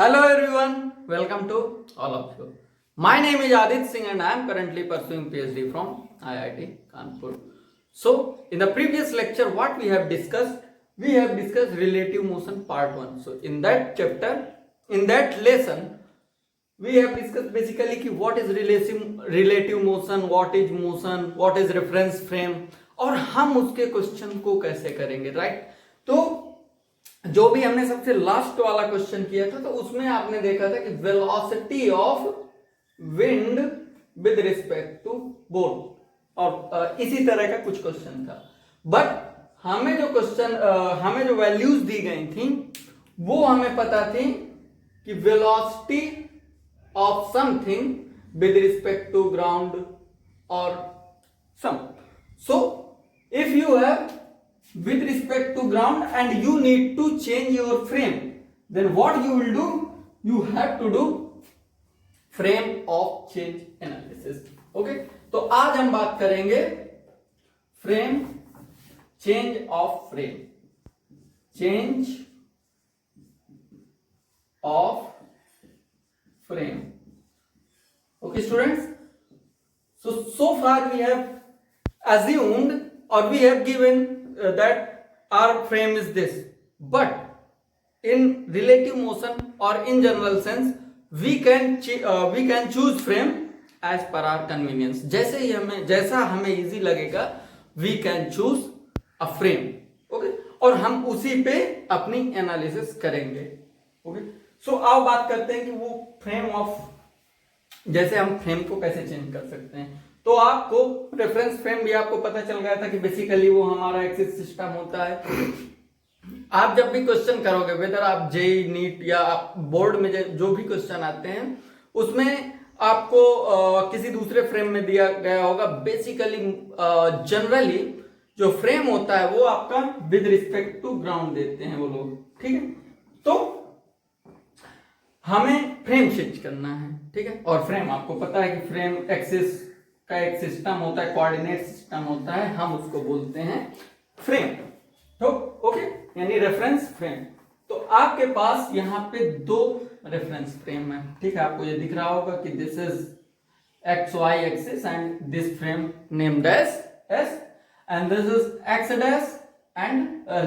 Hello everyone, welcome to all of you. My name is Adit Singh and I am currently pursuing PhD from IIT Kanpur. So, in the previous lecture, what we have discussed relative motion part 1. So, in that chapter, in that lesson, we have discussed basically कि what is relative motion, what is reference frame और हम उसके question को कैसे करेंगे, right? तो जो भी हमने सबसे लास्ट वाला क्वेश्चन किया था तो उसमें आपने देखा था कि velocity of wind with respect to boat और इसी तरह का कुछ क्वेश्चन था। बट हमें जो वैल्यूज दी गई थी वो हमें पता थी कि velocity of something with respect to ground और सम। So if you have with respect to ground and you need to change your frame, then what you will do, you have to do frame of change analysis. Okay, तो आज हम बात करेंगे frame change of frame. Okay students, so far we have assumed or we have given that our frame is this, but in relative motion or in general sense we can choose frame as per our convenience. जैसा हमें easy लगेगा we can choose a frame. okay, और हम उसी पे अपनी analysis करेंगे. okay, so आओ बात करते हैं कि वो फ्रेम ऑफ, जैसे हम फ्रेम को कैसे चेंज कर सकते हैं. तो आपको रेफरेंस फ्रेम भी आपको पता चल गया था कि बेसिकली वो हमारा एक्सिस सिस्टम होता है. आप जब भी क्वेश्चन करोगे, वेदर आप जेई नीट या आप बोर्ड में जो भी क्वेश्चन आते हैं उसमें आपको किसी दूसरे फ्रेम में दिया गया होगा. बेसिकली जनरली जो फ्रेम होता है वो आपका विद रिस्पेक्ट टू ग्राउंड देते हैं वो लोग. ठीक है, तो हमें फ्रेम चेंज करना है. ठीक है, और फ्रेम आपको पता है कि फ्रेम एक्सिस का एक सिस्टम होता है, कोऑर्डिनेट सिस्टम होता है, हम उसको बोलते हैं फ्रेम. तो ओके, यानी रेफरेंस फ्रेम. तो आपके पास यहाँ पे दो रेफरेंस फ्रेम है. ठीक है, आपको ये दिख रहा होगा कि this is X Y axis and this frame named as S and this is X dash and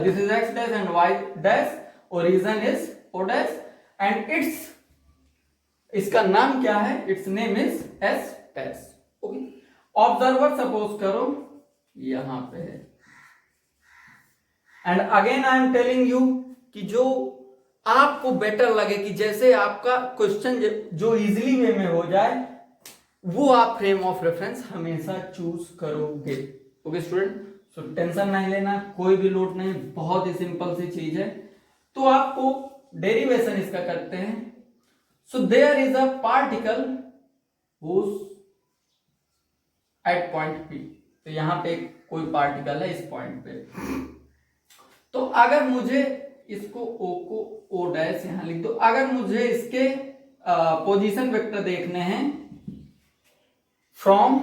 this is X dash and Y dash, origin is O dash एंड इसका नाम क्या है? It's name is S dash. Observer suppose करो यहां पे है and again I am telling you कि जो आपको बेटर लगे, कि जैसे आपका क्वेश्चन जो इजीली वे में हो जाए वो आप फ्रेम ऑफ रेफरेंस हमेशा चूज करोगे. ओके स्टूडेंट, सो टेंशन नहीं लेना, कोई भी लोड नहीं, बहुत ही सिंपल सी चीज है. तो आपको डेरिवेशन इसका करते हैं. So there is a particle whose at point P. तो यहां पे कोई पार्टिकल है इस पॉइंट पे. तो अगर मुझे इसको O को O डैश यहां लिख दो. अगर मुझे इसके पोजीशन वेक्टर देखने हैं फ्रॉम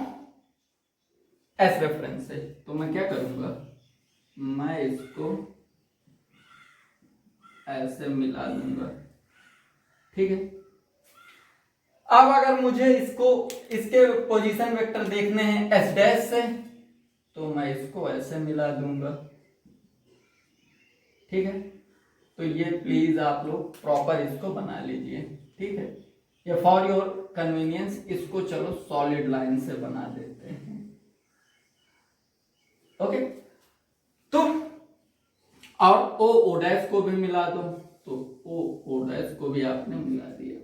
S रेफरेंस से, तो मैं क्या करूंगा, मैं इसको ऐसे मिला दूंगा. ठीक है, अब अगर मुझे इसके पोजीशन वेक्टर देखने हैं S डैश से, तो मैं इसको ऐसे मिला दूंगा. ठीक है, तो ये प्लीज आप लोग प्रॉपर इसको बना लीजिए. ठीक है, ये फॉर योर कन्वीनियंस इसको चलो सॉलिड लाइन से बना देते हैं. ओके, तो और O डैश को भी मिला दो, तो O डैश को भी आपने मिला दिया.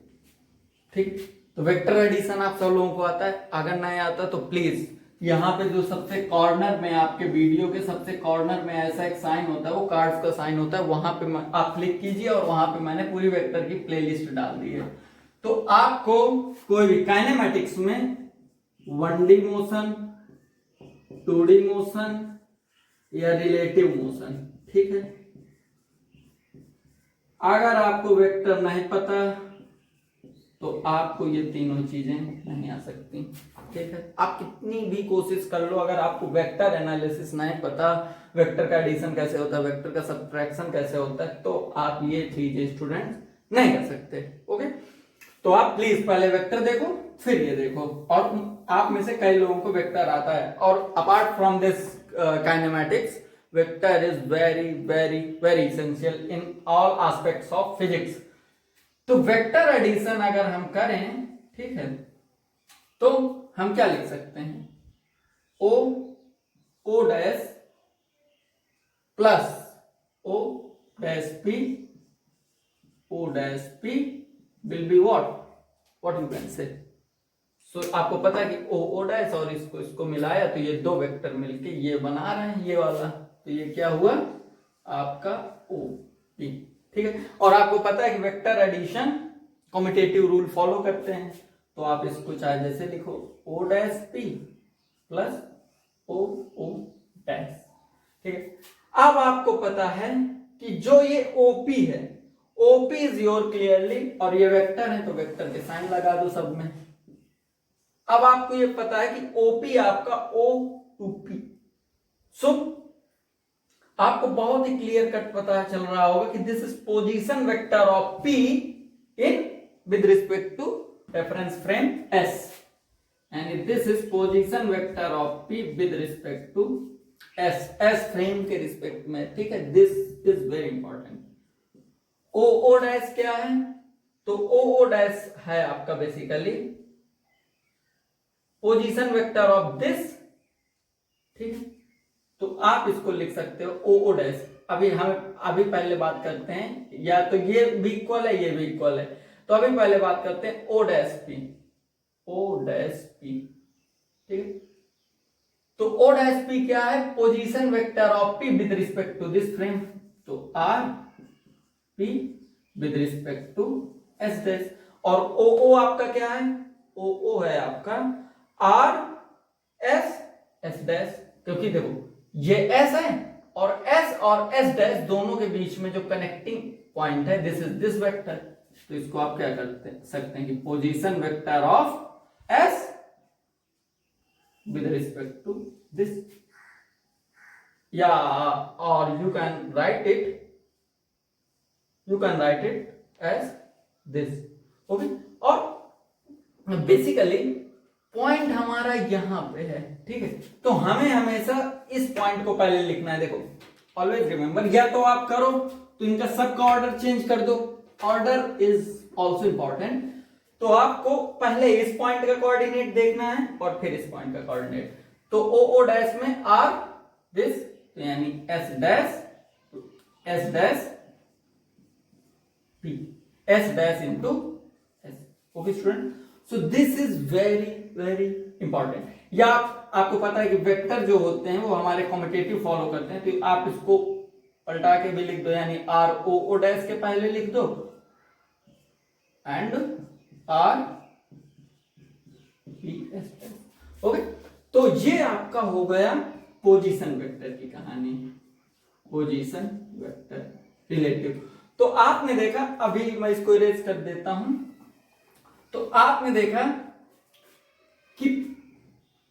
ठीक, तो वेक्टर एडिशन आप सब लोगों को आता है. अगर नहीं आता तो प्लीज यहाँ पे जो सबसे कॉर्नर में, आपके वीडियो के सबसे कॉर्नर में ऐसा एक साइन होता है, वो कार्ड्स का साइन होता है, वहां पे आप क्लिक कीजिए और वहां पे मैंने पूरी वेक्टर की प्लेलिस्ट डाल दी है. तो आपको कोई भी काइनेमेटिक्स में 1D मोशन, 2D मोशन या रिलेटिव मोशन, ठीक है, अगर आपको वेक्टर नहीं पता तो आपको ये तीनों चीजें नहीं आ सकती. ठीक है, आप कितनी भी कोशिश कर लो, अगर आपको वेक्टर एनालिसिस नहीं पता, वेक्टर का एडिशन कैसे होता है, वेक्टर का सब्ट्रैक्शन कैसे होता है, तो आप ये चीजें स्टूडेंट्स नहीं कर सकते। ओके, तो आप प्लीज पहले वेक्टर देखो फिर ये देखो। और आप में से कई लोगों को वेक्टर आता है, और apart from this kinematics, vector is very very very essential in all aspects of physics. तो वेक्टर एडिशन अगर हम करें, ठीक है, तो हम क्या लिख सकते हैं, O dash plus O dash P, O dash P will be what you can say. So आपको पता है कि ओ डैश और इसको मिलाया तो ये दो वेक्टर मिलके ये बना रहे हैं ये वाला, तो ये क्या हुआ आपका ओ पी। ठीक है, और आपको पता है कि vector addition commutative rule follow करते हैं, तो आप इसको चाहे जैसे लिखो O dash P plus O dash. ठीक है, अब आपको पता है कि जो ये ओपी है, ओपी इज योर क्लियरली, और ये वेक्टर है तो वेक्टर के साइन लगा दो सब में। अब आपको ये पता है कि ओपी आपका ओ टू पी। सो आपको बहुत ही क्लियर कट पता चल रहा होगा कि this is position vector of P in with respect to reference frame S, and this is position vector of P with respect to S frame के respect में। ठीक है, this is very important। O dash क्या है, तो O dash है आपका basically position vector of this. ठीक है, तो आप इसको लिख सकते हो O डैश। अभी पहले बात करते हैं, या तो ये भी इक्वल है ये भी इक्वल है, तो अभी पहले बात करते हैं O dash P, O dash P. ठीक है, तो ओ डैश पी क्या है, position vector of P with respect to this frame, तो R P with respect to S dash. और ओ आपका क्या है, ओ है आपका आर एस डैश, क्योंकि देखो ये एस है और एस डैश दोनों के बीच में जो कनेक्टिंग पॉइंट है दिस इज दिस वेक्टर, तो इसको आप क्या करते सकते हैं कि position vector of S with respect to this, या और you can write it as this. Okay, और बेसिकली पॉइंट हमारा यहां पे है। ठीक है, तो हमें हमेशा इस पॉइंट को पहले लिखना है। देखो ऑलवेज रिमेंबर, या तो आप करो तो इनका सबका ऑर्डर चेंज कर दो, ऑर्डर इज ऑल्सो इंपॉर्टेंट। तो आपको पहले इस पॉइंट का कोऑर्डिनेट देखना है और फिर इस पॉइंट का कोऑर्डिनेट। तो ओ डैश में आर दिस, तो यानी S dash P, S dash into S. Okay student, so this is very very important. या आपको पता है कि वेक्टर जो होते हैं वो हमारे कम्यूटेटिव फॉलो करते हैं, तो आप इसको पलटा के भी लिख दो, यानी आर ओ डैश के पहले लिख दो and R P S. Okay, तो ये आपका हो गया पोजीशन वेक्टर की कहानी, पोजीशन वेक्टर रिलेटिव। तो आपने देखा, अभी मैं इसको इरेज कर देता हूं, तो आपने देखा कि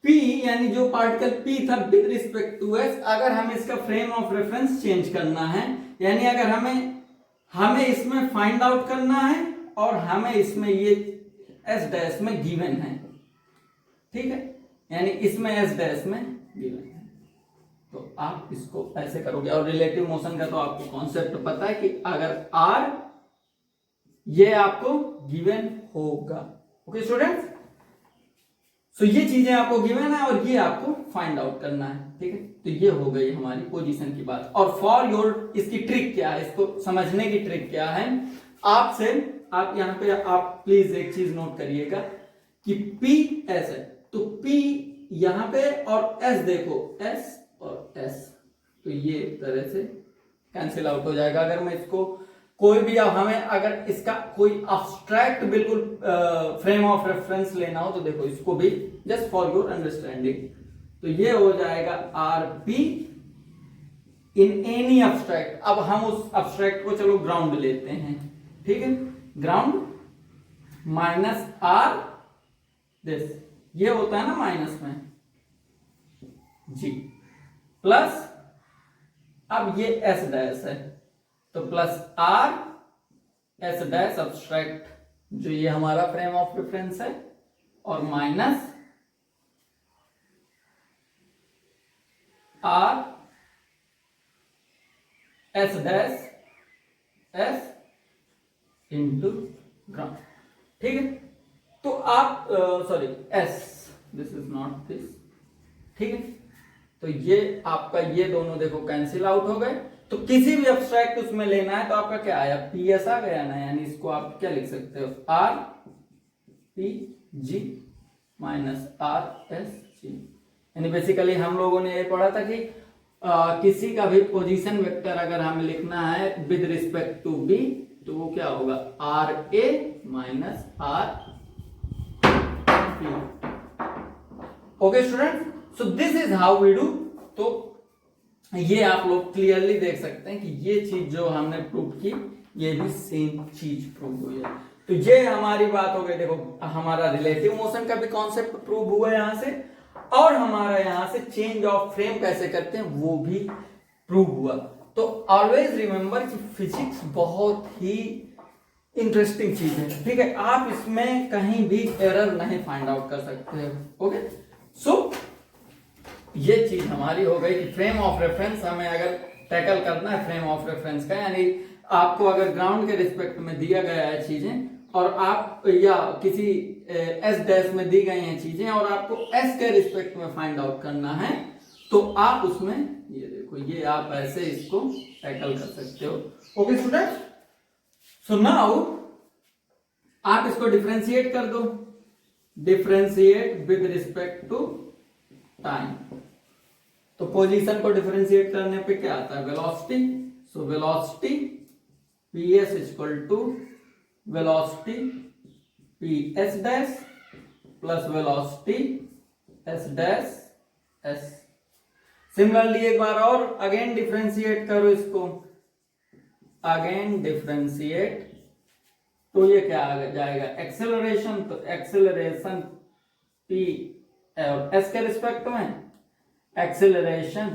P यानी जो पार्टिकल P था विद रिस्पेक्ट टू S, अगर हमें इसका फ्रेम ऑफ रेफरेंस चेंज करना है, यानी अगर हमें इसमें फाइंड आउट करना है और हमें इसमें ये S डैश में गिवन है। ठीक है, यानी इसमें S डैश में गिवन है, तो आप इसको ऐसे करोगे। और रिलेटिव मोशन का तो आपको कॉन्सेप्ट पता है कि अगर R ये आपको गिवन होगा। ओके स्टूडेंट्स, सो ये चीजें आपको गिवन है और ये आपको फाइंड आउट करना है। ठीक है, तो ये हो गई हमारी पोजीशन की बात। और फॉर योर इसकी ट्रिक क्या है, इसको समझने की ट्रिक क्या है, आप यहां पे आप प्लीज एक चीज नोट करिएगा कि P S है, तो P यहां पे और S देखो, S और S, तो ये तरह से कैंसिल आउट हो जाएगा। अगर मैं इसको कोई भी, हमें अगर इसका कोई अब्स्ट्रैक्ट बिल्कुल फ्रेम ऑफ रेफरेंस लेना हो तो देखो इसको भी जस्ट फॉर योर अंडरस्टैंडिंग, तो ये हो जाएगा R P in any abstract. अब हम उस अब्स्ट्रैक्ट को चलो ग्राउंड लेते हैं। ठीक है, ग्राउंड माइनस आर दिस, ये होता है ना माइनस में जी, प्लस अब ये एस डैश है तो plus R S dash subtract जो ये हमारा फ्रेम ऑफ रेफरेंस है और minus R S dash S into ground. ठीक है, तो आप sorry S, this is not this. ठीक है, तो ये आपका ये दोनों देखो कैंसिल आउट हो गए। तो किसी भी एब्स्ट्रैक्ट उसमें लेना है तो आपका क्या आया, पी एस आ गया ना, यानी इसको आप क्या लिख सकते हो, R P G minus R S G. यानी बेसिकली हम लोगों ने ये पढ़ा था कि किसी का भी पोजीशन वेक्टर अगर हमें लिखना है विद रिस्पेक्ट टू बी तो वो क्या होगा, R A minus R P. Okay student, so this is how we do. तो ये आप लोग क्लियरली देख सकते हैं कि ये चीज जो हमने प्रूव की ये भी सेम चीज प्रूव हुई है। तो ये हमारी बात हो गई, देखो हमारा रिलेटिव मोशन का भी कॉन्सेप्ट प्रूव हुआ यहां से, और हमारा यहां से चेंज ऑफ फ्रेम कैसे करते हैं वो भी प्रूव हुआ। तो ऑलवेज रिमेंबर कि फिजिक्स बहुत ही इंटरेस्टिंग चीज है। ठीक है, आप इसमें कहीं भी एरर नहीं फाइंड आउट कर सकते हो। ओके, सो ये चीज हमारी हो गई कि फ्रेम ऑफ रेफरेंस हमें अगर टैकल करना है फ्रेम ऑफ रेफरेंस का, यानी आपको अगर ग्राउंड के रिस्पेक्ट में दिया गया है चीजें और आप या किसी एस डैश में दी गई हैं चीजें और आपको एस के रिस्पेक्ट में फाइंड आउट करना है तो आप उसमें ये देखो ये आप ऐसे इसको टैकल कर सकते हो। ओके स्टूडेंट, सो नाउ आप इसको डिफरेंशिएट कर दो, differentiate with respect to time. तो पोजीशन को डिफरेंशिएट करने पे क्या आता है, velocity. So velocity P S equal to velocity P S dash plus velocity S dash S. Similarly एक बार और अगेन डिफरेंशिएट करो इसको, अगेन डिफरेंशिएट तो ये क्या आ जाएगा, एक्सेलरेशन। तो एक्सेलरेशन पी और एस के रिस्पेक्ट में, एक्सेलरेशन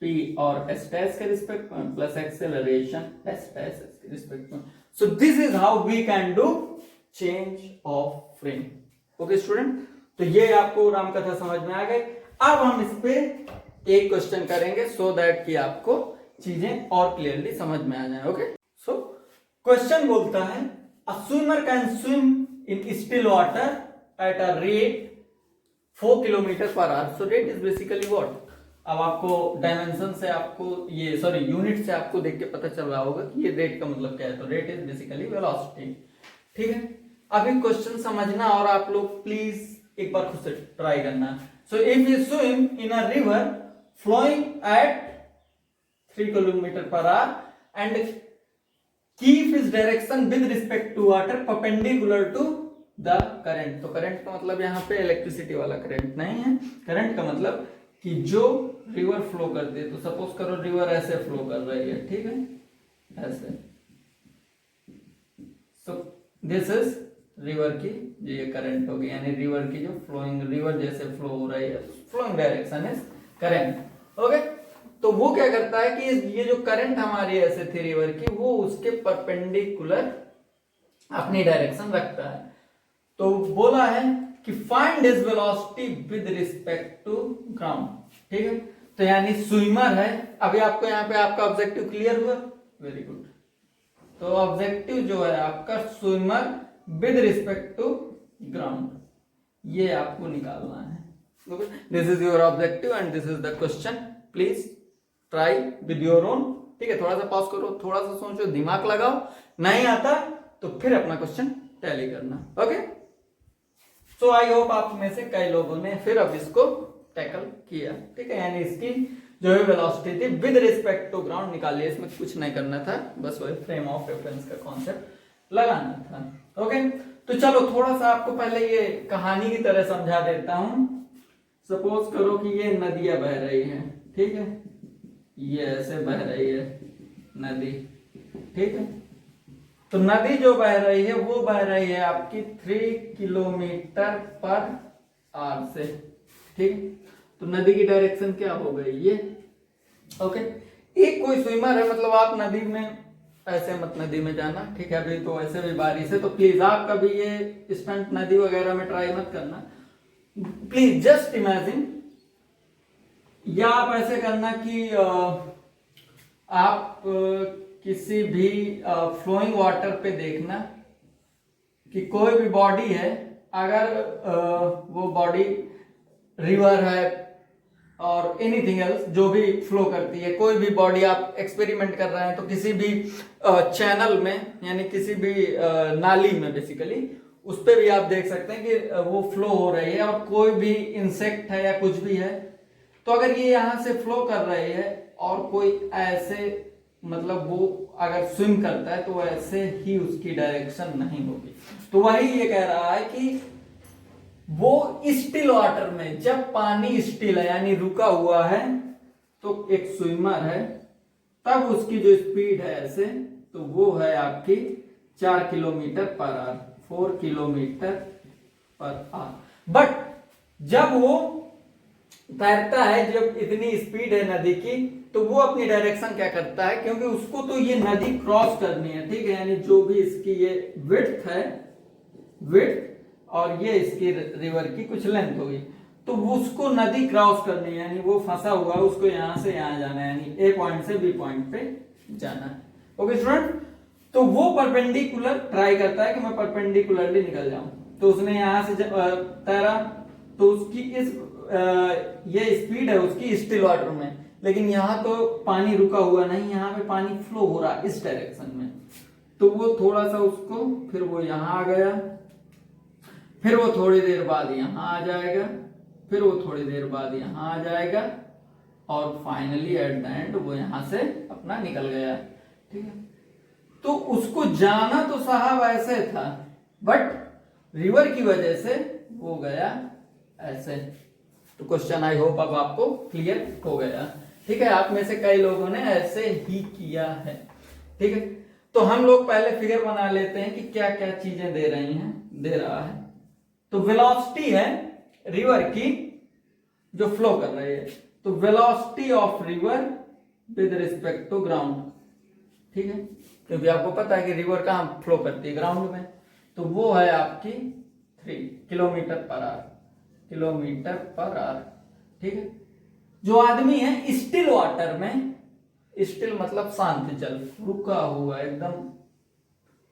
पी और एस डैश के रिस्पेक्ट में plus acceleration S dash S के रिस्पेक्ट में। So this is how we can do change of frame. Okay student, तो ये आपको रामकथा समझ में आ गई। अब हम इस पे एक क्वेश्चन करेंगे सो दैट कि आपको चीजें और क्लियरली समझ में आ जाए। ओके, सो क्वेश्चन बोलता है अ swimmer can swim in still water at a rate 4 kilometre per our. So rate is basically what. अब आपको डायमेंशन से आपको ये सॉरी यूनिट से आपको देख के पता चल रहा होगा कि ये रेट का मतलब क्या है। तो रेट इज बेसिकली वेलोसिटी। ठीक है, अभी क्वेश्चन समझना और आप लोग प्लीज एक बार खुद से ट्राई करना। So if you swim in a river flowing at 3 kilometre per hour and keep is direction with respect to water perpendicular to the current. तो करंट का मतलब यहाँ पे इलेक्ट्रिसिटी वाला करंट नहीं है, करंट का मतलब कि जो रिवर फ्लो करती है। तो सपोज करो रिवर ऐसे फ्लो कर रही है, ठीक है, ऐसे। सो दिस इज रिवर की ये करंट होगी, यानी रिवर की जो फ्लोइंग, रिवर जैसे फ्लो हो रही है, flowing direction is current. Okay, तो वो क्या करता है कि ये जो करंट हमारी ऐसे थी रिवर की, वो उसके परपेंडिकुलर अपनी डायरेक्शन रखता है। तो बोला है कि find his velocity with respect to ground. ठीक है, तो यानी स्विमर है। अभी आपको यहाँ पे आपका ऑब्जेक्टिव क्लियर हुआ, वेरी गुड। तो ऑब्जेक्टिव जो है आपका swimmer with respect to ground, ये आपको निकालना है। This is your objective and this is the question. Please try with your own. ठीक है, थोड़ा सा पॉज करो, थोड़ा सा सोचो, दिमाग लगाओ, नहीं आता तो फिर अपना क्वेश्चन टैली करना। ओके, सो आई होप आप में से कई लोगों ने फिर अब इसको टैकल किया। ठीक है, यानी इसकी जो है वेलोसिटी थी विद रिस्पेक्ट टू ग्राउंड निकाल लिया। इसमें कुछ नहीं करना था, बस वही फ्रेम ऑफ रेफरेंस का कॉन्सेप्ट लगाना था। ओके, तो चलो थोड़ा सा आपको पहले ये कहानी की तरह समझा देता हूं। सपोज करो कि ये नदियां बह रही है, ठीक है, ये ऐसे बह रही है नदी। ठीक है, तो नदी जो बह रही है वो बह रही है आपकी 3 किलोमीटर पर आवर से। ठीक, तो नदी की डायरेक्शन क्या हो गई ये। ओके, एक कोई स्विमर है, मतलब आप नदी में ऐसे मत नदी में जाना, ठीक है। अभी तो वैसे भी बारिश है, तो प्लीज आप कभी ये स्टंट नदी वगैरह में ट्राई मत करना। प्लीज जस्ट इमेजिन, या आप ऐसे करना कि आप किसी भी फ्लोइंग वाटर पे देखना कि कोई भी बॉडी है, अगर वो बॉडी रिवर है और एनीथिंग एल्स जो भी फ्लो करती है, कोई भी बॉडी आप एक्सपेरिमेंट कर रहे हैं, तो किसी भी चैनल में यानी किसी भी नाली में बेसिकली उस पे भी आप देख सकते हैं कि वो फ्लो हो रही है, और कोई भी इंसेक्ट है या कुछ भी है, तो अगर ये यहां से फ्लो कर रही है और कोई ऐसे मतलब वो अगर स्विम करता है तो ऐसे ही उसकी डायरेक्शन नहीं होगी। तो वही ये कह रहा है कि वो स्टिल वाटर में, जब पानी स्टिल है यानी रुका हुआ है, तो एक स्विमर है, तब उसकी जो स्पीड है ऐसे, तो वो है आपकी 4 kilometre per our, 4 kilometre per our. But जब वो तैरता है, जब इतनी स्पीड है नदी की, तो वो अपनी डायरेक्शन क्या करता है, क्योंकि उसको तो ये नदी क्रॉस करनी है, ठीक है, यानी जो भी इसकी ये विड्थ है, विड्थ और ये इसकी रिवर की कुछ लेंथ होगी, तो उसको नदी क्रॉस करनी है, यानी वो फंसा हुआ है, उसको यहां से यहां जाना है, यानी ए पॉइंट से बी पॉइंट पे जाना है। ओके स्टूडेंट, तो वो परपेंडिकुलर ट्राई करता है कि मैं परपेंडिकुलरली निकल जाऊं, तो उसने यहां से तैरा, तो उसकी इस ये स्पीड है उसकी स्टिल वाटर में, लेकिन यहां तो पानी रुका हुआ नहीं, यहां पे पानी फ्लो हो रहा है इस डायरेक्शन में, तो वो थोड़ा सा उसको, फिर वो यहां आ गया, फिर वो थोड़ी देर बाद यहां आ जाएगा, फिर वो थोड़ी देर बाद यहां आ जाएगा, और फाइनली एट द एंड वो यहां से अपना निकल गया, ठीक है। तो उसको जाना तो साहब ऐसे था, बट रिवर की वजह से वो गया ऐसे। तो क्वेश्चन आई होप अब आपको क्लियर हो गया, ठीक है। आप में से कई लोगों ने ऐसे ही किया है, ठीक है। तो हम लोग पहले फिगर बना लेते हैं कि क्या क्या चीजें दे रही हैं, दे रहा है। तो वेलोसिटी है रिवर की जो फ्लो कर रही है, तो velocity of river with respect to ground, ठीक है, क्योंकि आपको पता है कि रिवर कहां फ्लो करती है, ग्राउंड में, तो वो है आपकी 3 kilometre per our, kilometre per our, ठीक है। जो आदमी है स्टिल वाटर में, स्टिल मतलब शांत जल, रुका हुआ एकदम,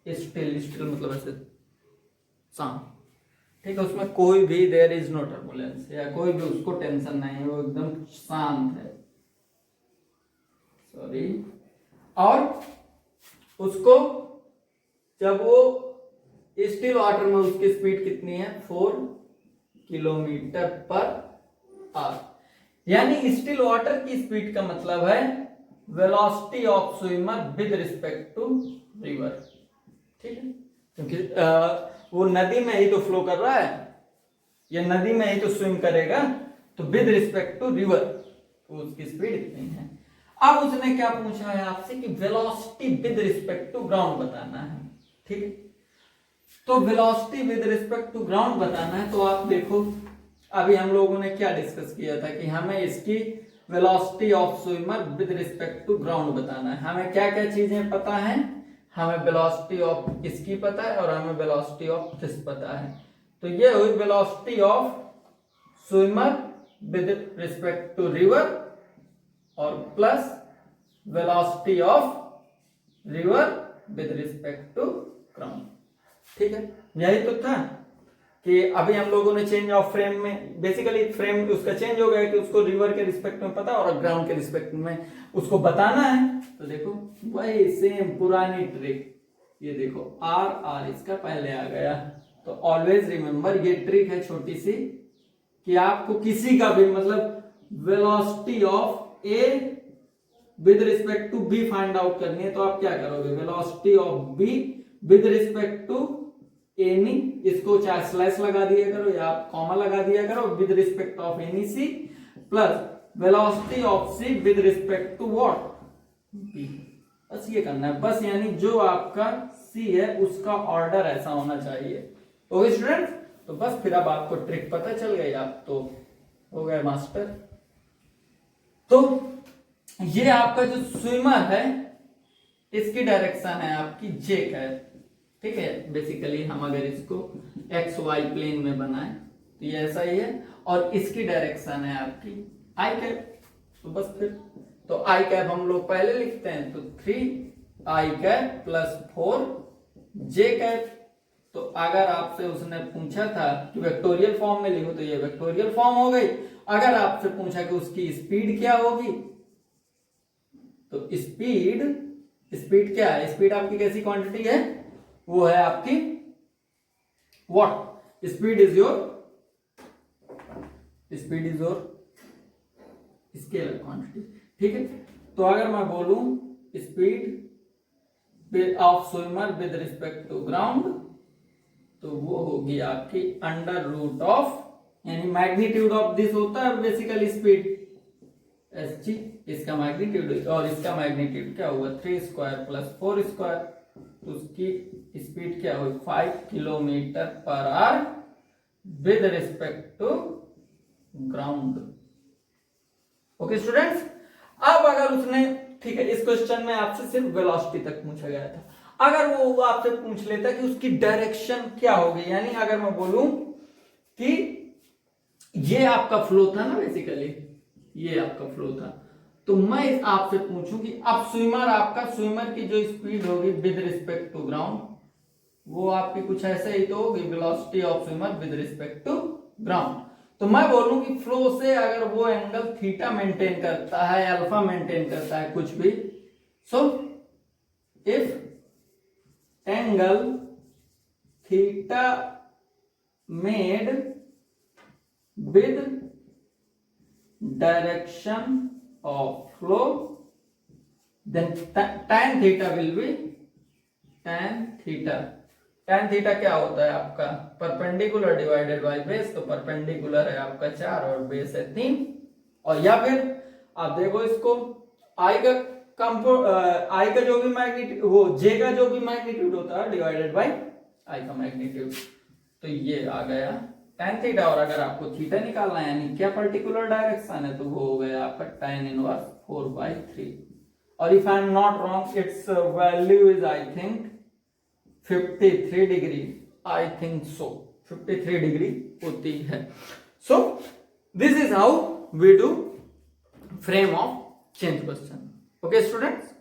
स्टिल, स्टिल मतलब ऐसे शांत, ठीक है, उसमें कोई भी देयर इज नो टर्बुलेंस या कोई भी उसको टेंशन नहीं है, वो एकदम शांत है, सॉरी। और उसको जब वो स्टिल वाटर में उसकी स्पीड कितनी है, 4 किलोमीटर पर आवर, यानी स्टिल वाटर की स्पीड का मतलब है velocity of swimmer with respect to river, ठीक है, क्योंकि वो नदी में ही तो फ्लो कर रहा है, या नदी में ही तो स्विम करेगा, तो विद रिस्पेक्ट टू रिवर तो उसकी स्पीड इतनी है। अब उसने क्या पूछा है आपसे कि velocity with respect to ground बताना है, ठीक है। तो velocity with respect to ground बताना है, तो आप देखो अभी हम लोगों ने क्या डिस्कस किया था कि हमें इसकी velocity of swimmer with respect to ground बताना है। हमें क्या क्या चीजें पता है, हमें वेलोसिटी ऑफ इसकी पता है और हमें वेलोसिटी ऑफ दिस पता है। तो ये हुई velocity of swimmer with respect to river और plus velocity of river with respect to ground, ठीक है। यही तो था कि अभी हम लोगों ने चेंज ऑफ फ्रेम में, बेसिकली फ्रेम उसका चेंज हो गया कि उसको रिवर के रिस्पेक्ट में पता और ग्राउंड के रिस्पेक्ट में उसको बताना है। तो देखो वही सेम पुरानी ट्रिक, ये देखो आर आर इसका पहले आ गया, तो ऑलवेज रिमेंबर ये ट्रिक है छोटी सी कि आपको किसी का भी मतलब velocity of A with respect to B find out करनी है, तो आप क्या करोगे, velocity of B with respect to any, इसको चाहे स्लैश लगा दिया करो या कॉमा लगा दिया करो, with respect of any C, plus velocity of C with respect to what, B. बस ये करना है, बस यानी जो आपका सी है उसका ऑर्डर ऐसा होना चाहिए। ओके स्टूडेंट, तो बस फिर अब आपको ट्रिक पता चल गई, आप तो हो गए मास्टर। तो ये आपका जो स्विमर है इसकी डायरेक्शन है आपकी जे कैप, ठीक है। बेसिकली हम अगर इसको एक्स वाई प्लेन में बनाए तो ये ऐसा ही है, और इसकी डायरेक्शन है आपकी आई कैप। तो बस फिर तो आई कैप हम लोग पहले लिखते हैं, तो 3 आई कैप प्लस 4 जे कैप। तो अगर आपसे उसने पूछा था कि वेक्टोरियल फॉर्म में लिखो, तो ये वेक्टोरियल फॉर्म हो गई। अगर आपसे पूछा कि उसकी स्पीड क्या होगी, तो स्पीड क्या है, स्पीड आपकी कैसी क्वांटिटी है, वो है आपकी what, speed is your scalar quantity, ठीक है। तो अगर मैं बोलूं speed of swimmer with respect to ground, तो वो होगी आपकी अंडर रूट ऑफ, यानी मैग्नीट्यूड ऑफ दिस होता है बेसिकली स्पीड एस जी, इसका मैग्नीट्यूड, और इसका मैग्नीट्यूड क्या हुआ 3 स्क्वायर प्लस 4 स्क्वायर। तो उसकी स्पीड क्या हुई 5 kilometre per hour with respect to ground. Okay students, अब अगर उसने, ठीक है, इस क्वेश्चन में आपसे सिर्फ वेलोसिटी तक पूछा गया था। अगर वो आपसे पूछ लेता कि उसकी डायरेक्शन क्या होगी, यानी अगर मैं बोलूं कि ये आपका फ्लो था ना, बेसिकली ये आपका फ्लो था, तो मैं आपसे पूछूं कि अब स्विमर की जो स्पीड होगी विद रिस्पेक्ट टू ग्राउंड, वो आपकी कुछ ऐसे ही तो होगी, velocity of swimmer with respect to ground. तो मैं बोलूं कि फ्लो से अगर वो एंगल थीटा मेंटेन करता है, अल्फा मेंटेन करता है, कुछ भी, so if angle theta made with direction of flow, then tan theta will be tan theta। tan theta क्या होता है आपका परपेंडिकुलर डिवाइडेड बाय बेस, तो परपेंडिकुलर है आपका 4 और बेस है 3। और या फिर आप देखो इसको आई का जो भी मैग्नीट्यूड, वो जे का जो भी मैग्नीट्यूड होता है डिवाइडेड बाय आई का मैग्नीट्यूड, तो ये आ गया tan थीटा। और अगर आपको थीटा निकालना है, यानी क्या पर्टिकुलर डायरेक्शन है, तो वो हो गया आपका tan इनवर्स 4/3। और if I am not wrong, its value is I think 53 degree, I think so 53 degree होती है। So this is how we do frame of change question. Okay students.